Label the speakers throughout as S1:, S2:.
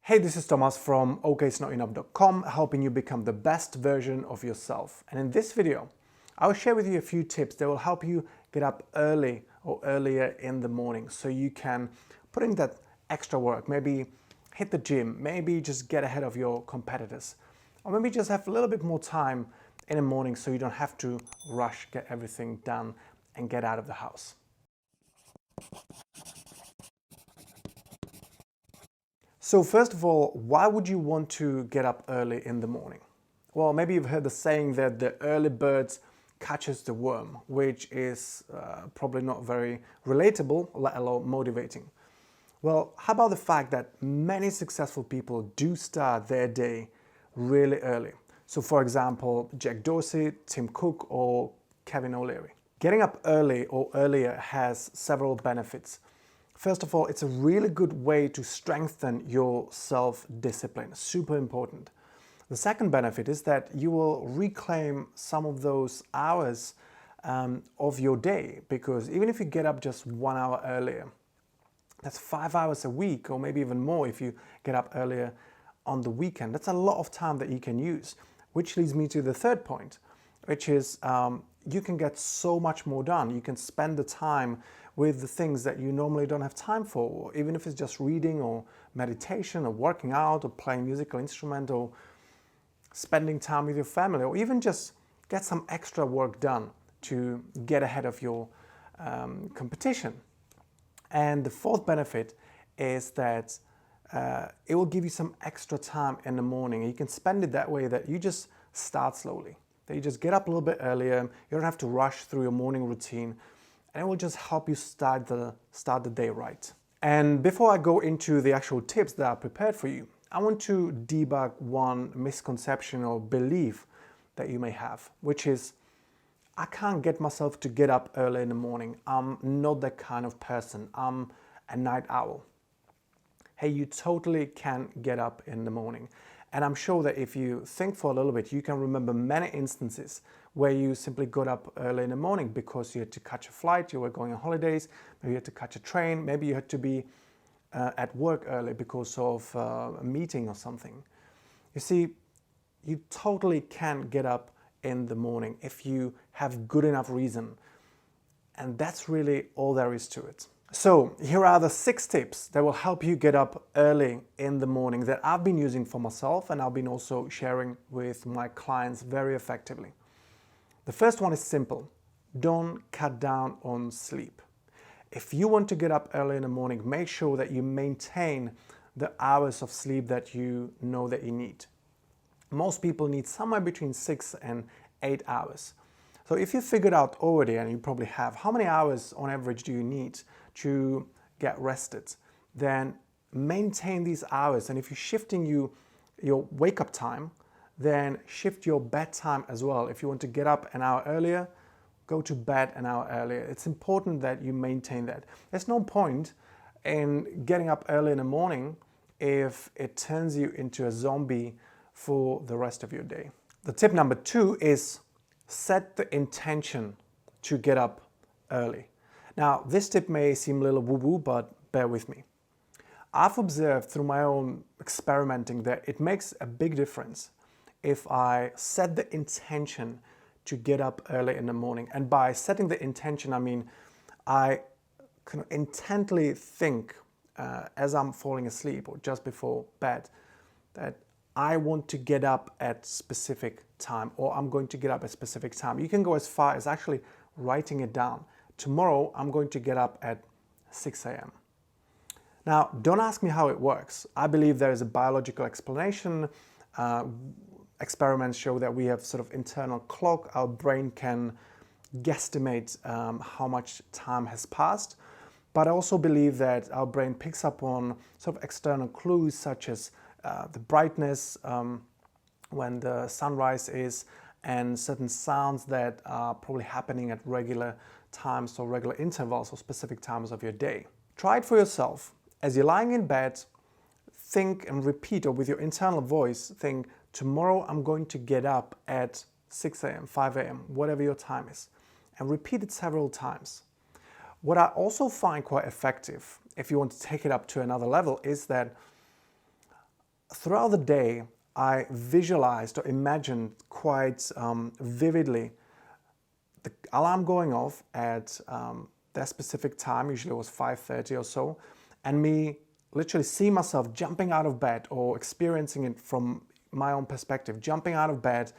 S1: Hey, this is Tomas from okitsnotenough.com, helping you become the best version of yourself. And in this video, I will share with you a few tips that will help you get up early or earlier in the morning so you can put in that extra work, maybe hit the gym, maybe just get ahead of your competitors, or maybe just have a little bit more time in the morning so you don't have to rush, get everything done and get out of the house. So first of all, why would you want to get up early in the morning? Well, maybe you've heard the saying that the early bird catches the worm, which is probably not very relatable, let alone motivating. Well, how about the fact that many successful people do start their day really early? So for example, Jack Dorsey, Tim Cook, or Kevin O'Leary. Getting up early or earlier has several benefits. First of all, it's a really good way to strengthen your self-discipline, super important. The second benefit is that you will reclaim some of those hours of your day, because even if you get up just 1 hour earlier, that's 5 hours a week, or maybe even more if you get up earlier on the weekend. That's a lot of time that you can use, which leads me to the third point, which is you can get so much more done. You can spend the time with the things that you normally don't have time for, even if it's just reading or meditation or working out or playing musical instrument or spending time with your family, or even just get some extra work done to get ahead of your competition. And the fourth benefit is that it will give you some extra time in the morning. You can spend it that way that you just start slowly, that you just get up a little bit earlier. You don't have to rush through your morning routine, and it will just help you start the day right. And before I go into the actual tips that I prepared for you, I want to debug one misconception or belief that you may have, which is, I can't get myself to get up early in the morning. I'm not that kind of person. I'm a night owl. Hey, you totally can get up in the morning. And I'm sure that if you think for a little bit, you can remember many instances where you simply got up early in the morning because you had to catch a flight, you were going on holidays, maybe you had to catch a train, maybe you had to be at work early because of a meeting or something. You see, you totally can get up in the morning if you have good enough reason. And that's really all there is to it. So here are the 6 tips that will help you get up early in the morning that I've been using for myself, and I've been also sharing with my clients very effectively. The first one is simple. Don't cut down on sleep. If you want to get up early in the morning, make sure that you maintain the hours of sleep that you know that you need. Most people need somewhere between 6 and 8 hours. So if you figured out already, and you probably have, how many hours on average do you need to get rested, then maintain these hours. And if you're shifting your wake-up time, then shift your bedtime as well. If you want to get up an hour earlier, go to bed an hour earlier. It's important that you maintain that. There's no point in getting up early in the morning if it turns you into a zombie for the rest of your day. The tip number 2 is set the intention to get up early. Now, this tip may seem a little woo-woo, but bear with me. I've observed through my own experimenting that it makes a big difference if I set the intention to get up early in the morning. And by setting the intention, I mean I can intently think as I'm falling asleep or just before bed that I want to get up at specific time, or I'm going to get up at specific time. You can go as far as actually writing it down. Tomorrow, I'm going to get up at 6 a.m. Now, don't ask me how it works. I believe there is a biological explanation. Experiments show that we have sort of internal clock. Our brain can guesstimate how much time has passed. But I also believe that our brain picks up on sort of external clues such as the brightness when the sunrise is, and certain sounds that are probably happening at regular times or regular intervals or specific times of your day. Try it for yourself. As you're lying in bed, think and repeat, or with your internal voice, think, tomorrow I'm going to get up at 6 a.m., 5 a.m., whatever your time is, and repeat it several times. What I also find quite effective, if you want to take it up to another level, is that throughout the day, I visualized or imagined quite vividly the alarm going off at that specific time, usually it was 5:30 or so, and me literally see myself jumping out of bed or experiencing it from my own perspective, jumping out of bed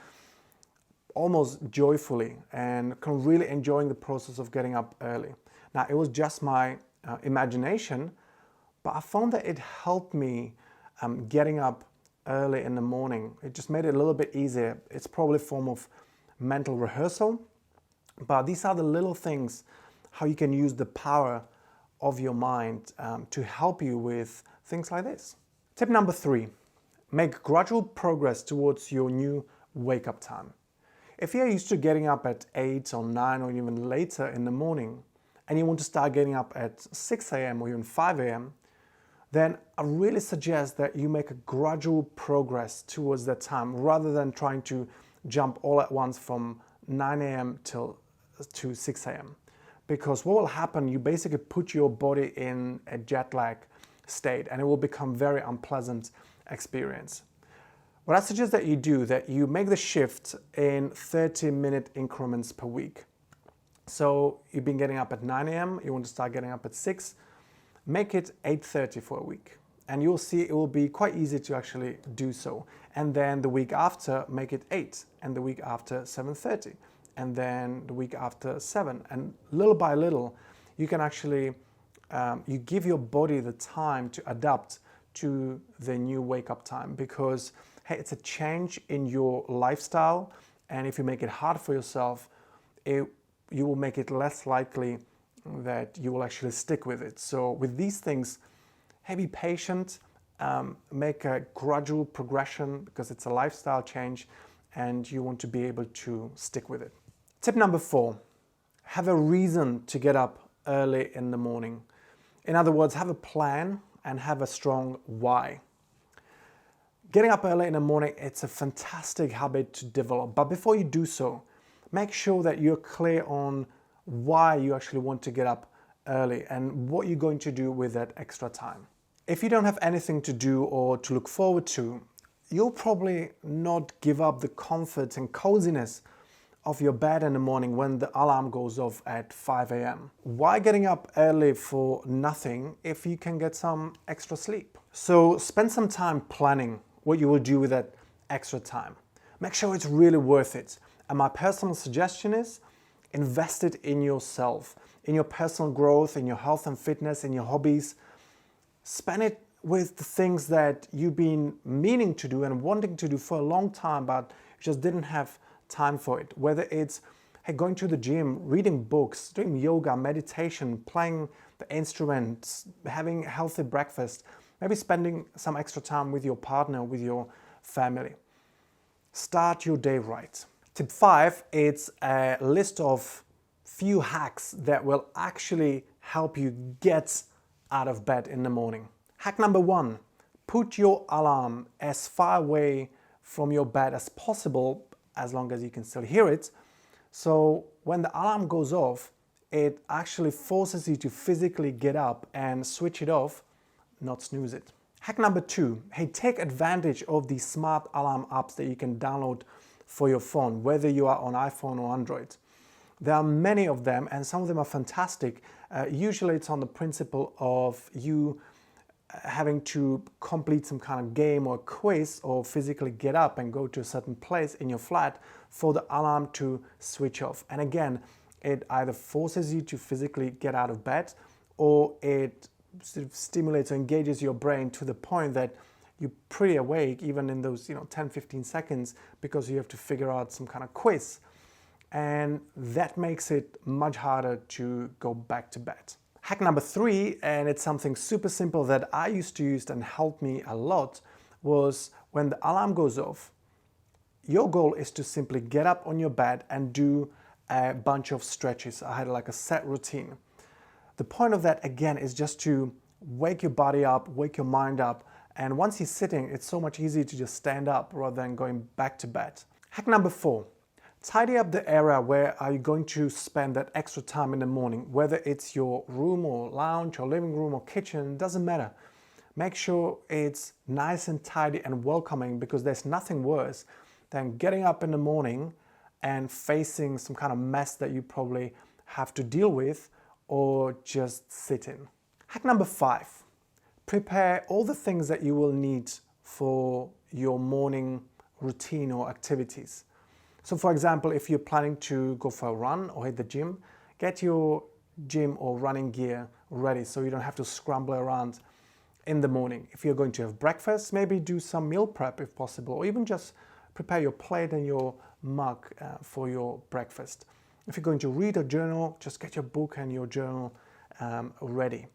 S1: almost joyfully and kind of really enjoying the process of getting up early. Now, it was just my imagination, but I found that it helped me getting up early in the morning. It just made it a little bit easier. It's probably a form of mental rehearsal, but these are the little things, how you can use the power of your mind to help you with things like this. Tip number 3, make gradual progress towards your new wake-up time. If you're used to getting up at 8 or 9 or even later in the morning, and you want to start getting up at 6 a.m. or even 5 a.m., then I really suggest that you make a gradual progress towards that time rather than trying to jump all at once from 9 a.m. to 6 a.m. Because what will happen, you basically put your body in a jet lag state and it will become very unpleasant experience. What I suggest that you do, that you make the shift in 30-minute increments per week. So you've been getting up at 9 a.m., you want to start getting up at 6, make it 8:30 for a week. And you'll see it will be quite easy to actually do so. And then the week after, make it 8, and the week after 7:30, and then the week after 7. And little by little, you can actually, you give your body the time to adapt to the new wake-up time, because hey, it's a change in your lifestyle, and if you make it hard for yourself, you will make it less likely that you will actually stick with it. So with these things, hey, be patient, make a gradual progression because it's a lifestyle change and you want to be able to stick with it. Tip number 4, have a reason to get up early in the morning. In other words, have a plan and have a strong why. Getting up early in the morning, it's a fantastic habit to develop. But before you do so, make sure that you're clear on why you actually want to get up early and what you're going to do with that extra time. If you don't have anything to do or to look forward to, you'll probably not give up the comfort and coziness of your bed in the morning when the alarm goes off at 5 a.m. Why getting up early for nothing if you can get some extra sleep? So spend some time planning what you will do with that extra time. Make sure it's really worth it. And my personal suggestion is invest it in yourself, in your personal growth, in your health and fitness, in your hobbies. Spend it with the things that you've been meaning to do and wanting to do for a long time, but you just didn't have time for it. Whether it's going to the gym, reading books, doing yoga, meditation, playing the instruments, having a healthy breakfast, maybe spending some extra time with your partner, with your family. Start your day right. Tip 5, it's a list of few hacks that will actually help you get out of bed in the morning. Hack number 1, put your alarm as far away from your bed as possible, as long as you can still hear it. So when the alarm goes off, it actually forces you to physically get up and switch it off, not snooze it. Hack number 2, take advantage of these smart alarm apps that you can download for your phone, whether you are on iPhone or Android. There are many of them and some of them are fantastic. Usually it's on the principle of you having to complete some kind of game or quiz or physically get up and go to a certain place in your flat for the alarm to switch off. And again, it either forces you to physically get out of bed or it sort of stimulates or engages your brain to the point that you're pretty awake even in those 10-15 seconds because you have to figure out some kind of quiz. And that makes it much harder to go back to bed. Hack number 3, and it's something super simple that I used to use and helped me a lot, was when the alarm goes off, your goal is to simply get up on your bed and do a bunch of stretches. I had like a set routine. The point of that, again, is just to wake your body up, wake your mind up, and once you're sitting, it's so much easier to just stand up rather than going back to bed. Hack number 4. Tidy up the area where are you going to spend that extra time in the morning, whether it's your room or lounge or living room or kitchen, doesn't matter. Make sure it's nice and tidy and welcoming, because there's nothing worse than getting up in the morning and facing some kind of mess that you probably have to deal with or just sit in. Hack number 5, prepare all the things that you will need for your morning routine or activities. So for example, if you're planning to go for a run or hit the gym, get your gym or running gear ready so you don't have to scramble around in the morning. If you're going to have breakfast, maybe do some meal prep if possible, or even just prepare your plate and your mug for your breakfast. If you're going to read or journal, just get your book and your journal ready.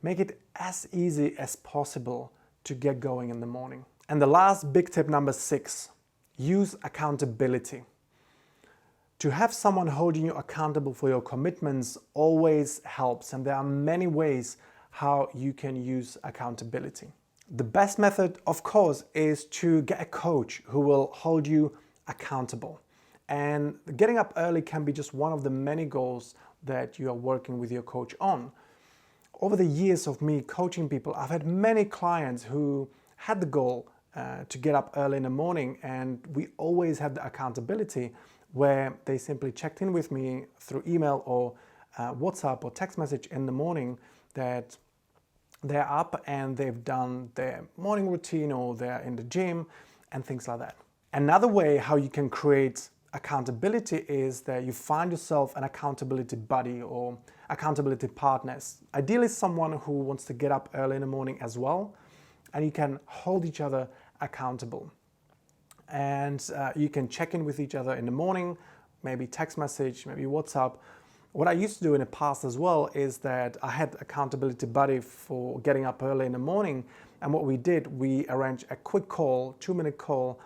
S1: Make it as easy as possible to get going in the morning. And the last big tip, number 6, use accountability. To have someone holding you accountable for your commitments always helps, and there are many ways how you can use accountability. The best method, of course, is to get a coach who will hold you accountable. And getting up early can be just one of the many goals that you are working with your coach on. Over the years of me coaching people, I've had many clients who had the goal to get up early in the morning, and we always had the accountability where they simply checked in with me through email or WhatsApp or text message in the morning that they're up and they've done their morning routine or they're in the gym and things like that. Another way how you can create accountability is that you find yourself an accountability buddy or accountability partners. Ideally someone who wants to get up early in the morning as well, and you can hold each other accountable. And you can check in with each other in the morning, maybe text message, maybe WhatsApp. What I used to do in the past as well is that I had accountability buddy for getting up early in the morning, and what we did, we arranged a quick call, 2-minute call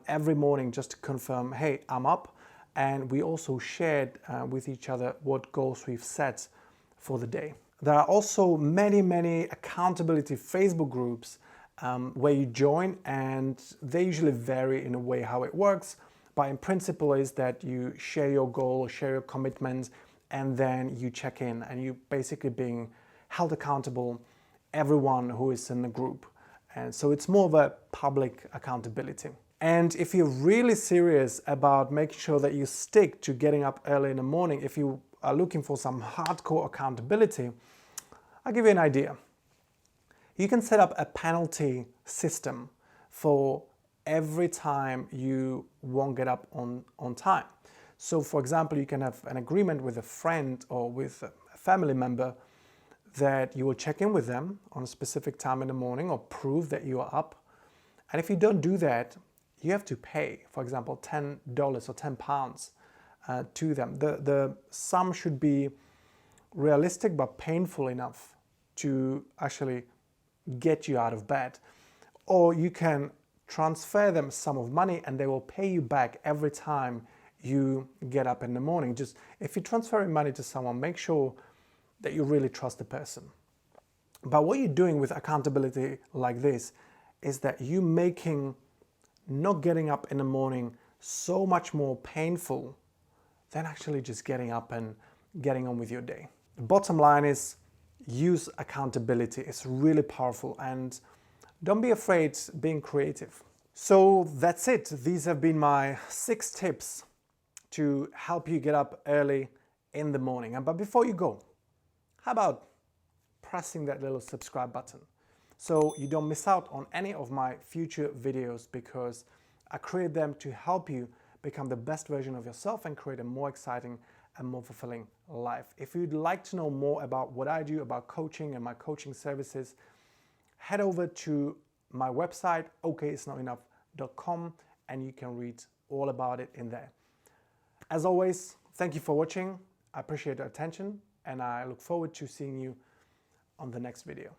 S1: every morning just to confirm, hey, I'm up, and we also shared with each other what goals we've set for the day. There are also many accountability Facebook groups where you join, and they usually vary in a way how it works, but in principle is that you share your goal, share your commitments, and then you check in, and you basically being held accountable, everyone who is in the group. And so it's more of a public accountability. And if you're really serious about making sure that you stick to getting up early in the morning, if you are looking for some hardcore accountability, I'll give you an idea. You can set up a penalty system for every time you won't get up on time. So for example, you can have an agreement with a friend or with a family member that you will check in with them on a specific time in the morning or prove that you are up. And if you don't do that, you have to pay, for example, $10 or £10 to them. The sum should be realistic but painful enough to actually get you out of bed. Or you can transfer them a sum of money and they will pay you back every time you get up in the morning. Just if you're transferring money to someone, make sure that you really trust the person. But what you're doing with accountability like this is that you're making not getting up in the morning so much more painful than actually just getting up and getting on with your day. The bottom line is use accountability. It's really powerful, and don't be afraid being creative. So that's it. These have been my 6 tips to help you get up early in the morning. But before you go, how about pressing that little subscribe button so you don't miss out on any of my future videos, because I create them to help you become the best version of yourself and create a more exciting and more fulfilling life. If you'd like to know more about what I do, about coaching and my coaching services, head over to my website, okitsnotenough.com, and you can read all about it in there. As always, thank you for watching. I appreciate your attention, and I look forward to seeing you on the next video.